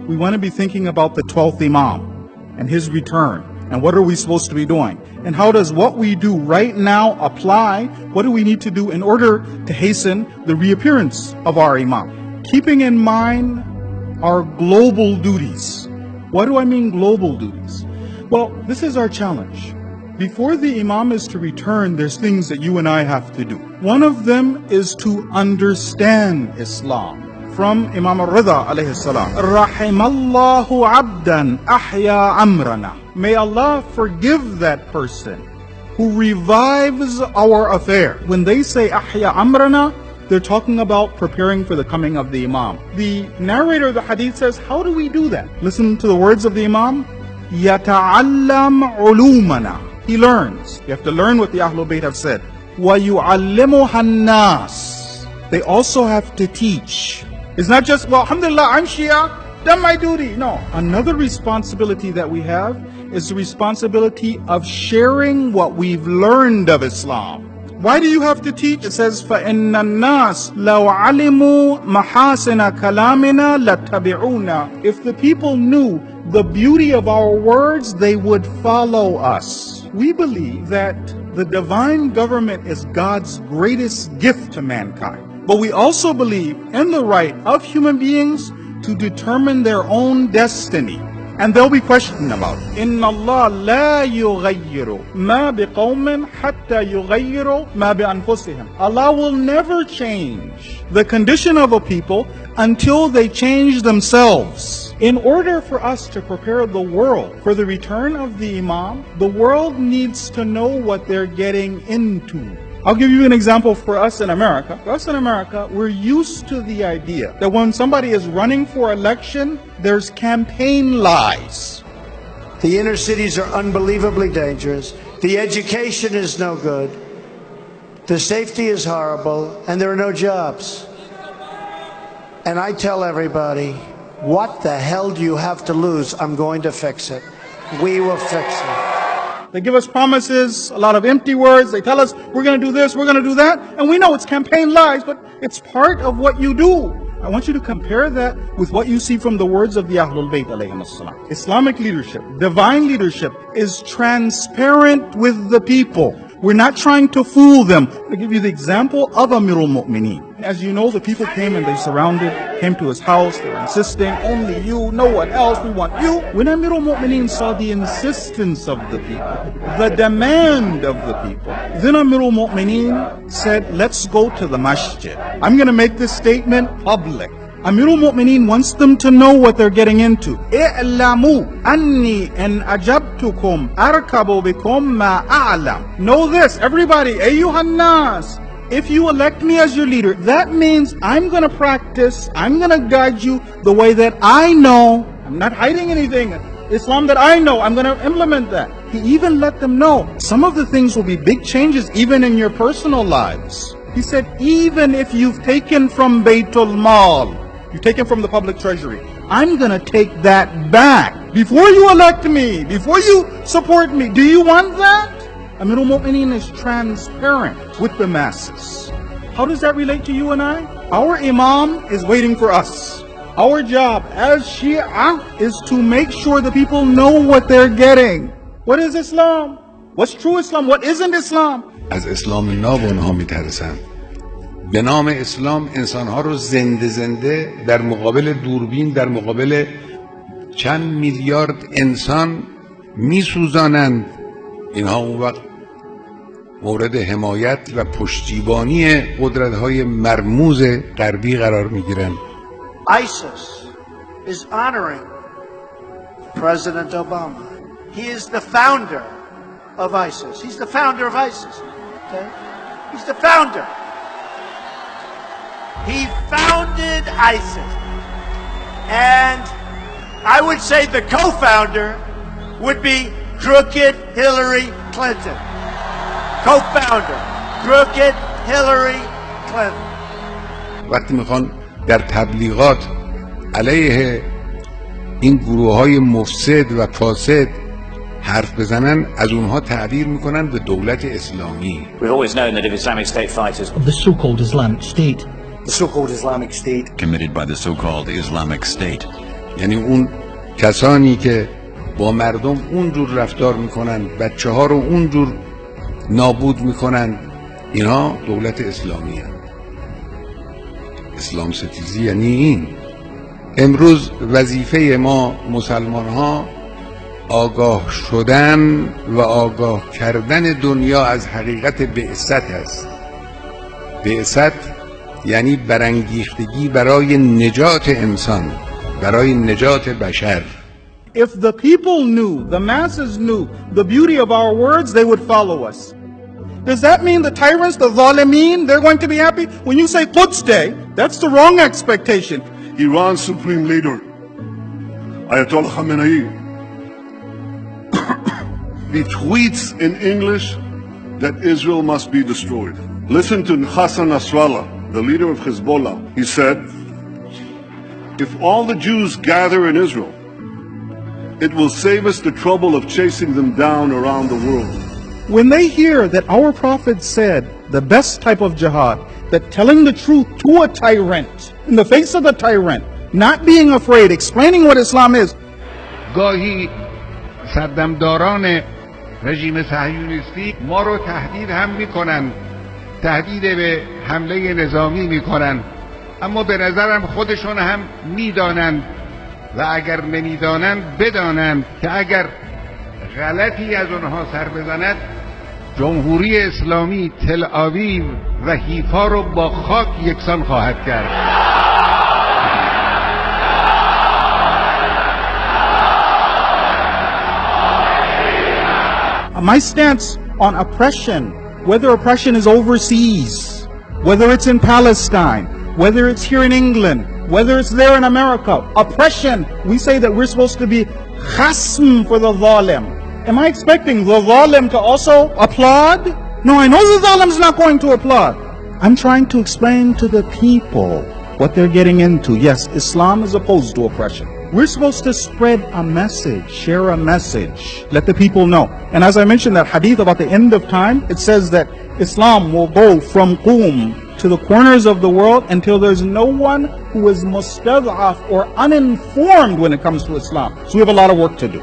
we want to be thinking about the 12th Imam and his return. And what are we supposed to be doing? And how does what we do right now apply? What do we need to do in order to hasten the reappearance of our Imam? Keeping in mind our global duties. What do I mean global duties? Well, this is our challenge. Before the Imam is to return, there's things that you and I have to do. One of them is to understand Islam. From Imam al-Rida alayhi salam, Rahimallahu abdan ahya amrana. May Allah forgive that person who revives our affair. When they say ahya amrana, they're talking about preparing for the coming of the Imam. The narrator of the hadith says, how do we do that? Listen to the words of the Imam. Yata'allam ulumana. He learns. You have to learn what the Ahlul Bayt have said. Wa yu'allimuha an-nas. They also have to teach. It's not just, well, alhamdulillah, I'm Shia, done my duty. No. Another responsibility that we have is the responsibility of sharing what we've learned of Islam. Why do you have to teach? It says, فَإِنَّ النَّاسِ لَوْ عَلِمُوا مَحَاسِنَ كَلَامِنَا لَاتَّبِعُونَا. If the people knew the beauty of our words, they would follow us. We believe that the divine government is God's greatest gift to mankind. But we also believe in the right of human beings to determine their own destiny. And they'll be questioned about it. إِنَّ اللَّهَ لَا يُغَيِّرُ مَا بِقَوْمٍ حَتَّى يُغَيِّرُ مَا بِأَنفُسِهِمْ. Allah will never change the condition of a people until they change themselves. In order for us to prepare the world for the return of the Imam, the world needs to know what they're getting into. I'll give you an example for us in America. For us in America, we're used to the idea that when somebody is running for election, there's campaign lies. The inner cities are unbelievably dangerous. The education is no good. The safety is horrible, and there are no jobs. And I tell everybody, what the hell do you have to lose? I'm going to fix it. We will fix it. They give us promises, a lot of empty words. They tell us, we're going to do this, we're going to do that. And we know it's campaign lies, but it's part of what you do. I want you to compare that with what you see from the words of the Ahlul Bayt alayhim as-salam. Islamic leadership, divine leadership, is transparent with the people. We're not trying to fool them. I'll give you the example of Amirul Mu'mineen. As you know, the people came and they came to his house, they were insisting, only you, no one else, we want you. When Amirul Mu'mineen saw the insistence of the people, the demand of the people, then Amirul Mu'mineen said, let's go to the masjid. I'm going to make this statement public. Amirul Mu'mineen wants them to know what they're getting into. إِعْلَمُوا أَنِّي إِنْ أَجَبْتُكُمْ أَرْكَبُ بِكُمْ مَا أَعْلَمُ. Know this, everybody, أَيُّهَا النَّاسِ. If you elect me as your leader, that means I'm going to practice, I'm going to guide you the way that I know. I'm not hiding anything. Islam that I know, I'm going to implement that. He even let them know some of the things will be big changes even in your personal lives. He said, even if you've taken from Baytul Mal, you've taken from the public treasury, I'm going to take that back. Before you elect me, before you support me, do you want that? Amirul Mu'mineen is transparent with the masses. How does that relate to you and I? Our Imam is waiting for us. Our job as Shia is to make sure the people know what they're getting. What is Islam? What's true Islam? What isn't Islam? از اسلام ناب اونها میترسن. به نام اسلام انسانها رو زنده زنده در مقابل دوربین، در مقابل چند میلیارد انسان میسوزانند. اینها اون وقت مورد حمایت و پشتیبانی قدرت‌های مرموز غربی قرار میگیرند. ISIS is honoring President Obama. He is the founder of ISIS. He's the founder of ISIS. Okay? He's the founder. He founded ISIS. And I would say the co-founder would be crooked Hillary Clinton. Co-founder, crooked Hillary Clinton. وقتی میخوان در تبلیغات علیه این گروه‌های مفسد و فاسد حرف بزنن، از اونها تعبیر میکنن به دولت اسلامی. We've always known that if Islamic State fighters of the so-called Islamic State, The so-called Islamic State committed by the so-called Islamic State یعنی اون کسانی که با مردم اونجور رفتار میکنن، بچه ها رو اونجور نابود میکنن، اینا دولت اسلامی هست. اسلام ستیزی یعنی این. امروز وظیفه ما مسلمان ها آگاه شدن و آگاه کردن دنیا از حقیقت بعثت است. بعثت یعنی برانگیختگی برای نجات انسان، برای نجات بشر. If the people knew, the masses knew the beauty of our words, they would follow us. Does that mean the tyrants, the zalimeen, they're going to be happy? When you say Quds Day, that's the wrong expectation. Iran's supreme leader, Ayatollah Khamenei, he tweets in English that Israel must be destroyed. Listen to Hassan Nasrallah, the leader of Hezbollah. He said, if all the Jews gather in Israel, it will save us the trouble of chasing them down around the world. When they hear that our Prophet said the best type of jihad, that telling the truth to a tyrant, in the face of the tyrant, not being afraid, explaining what Islam is. گاهی سردمداران رژیم صهیونیستی ما رو تهدید هم میکنن، تهدید به حمله نظامی میکنن، اما به نظرم خودشون هم میدانند و اگر نمیدانند بدانند که اگر غلطی از اونها سر بزند جمهوری اسلامی تل آویو و حیفا رو با خاک یکسان خواهد کرد. My stance on oppression, whether oppression is overseas, whether it's in Palestine, whether it's here in England, whether it's there in America, oppression, we say that we're supposed to be khasm for the zalim. Am I expecting the zalim to also applaud? No, I know the zalim's not going to applaud. I'm trying to explain to the people what they're getting into. Yes, Islam is opposed to oppression. We're supposed to spread a message, share a message, let the people know. And as I mentioned that hadith about the end of time, it says that Islam will go from Qum to the corners of the world until there's no one who is mustad'af or uninformed when it comes to Islam. So we have a lot of work to do.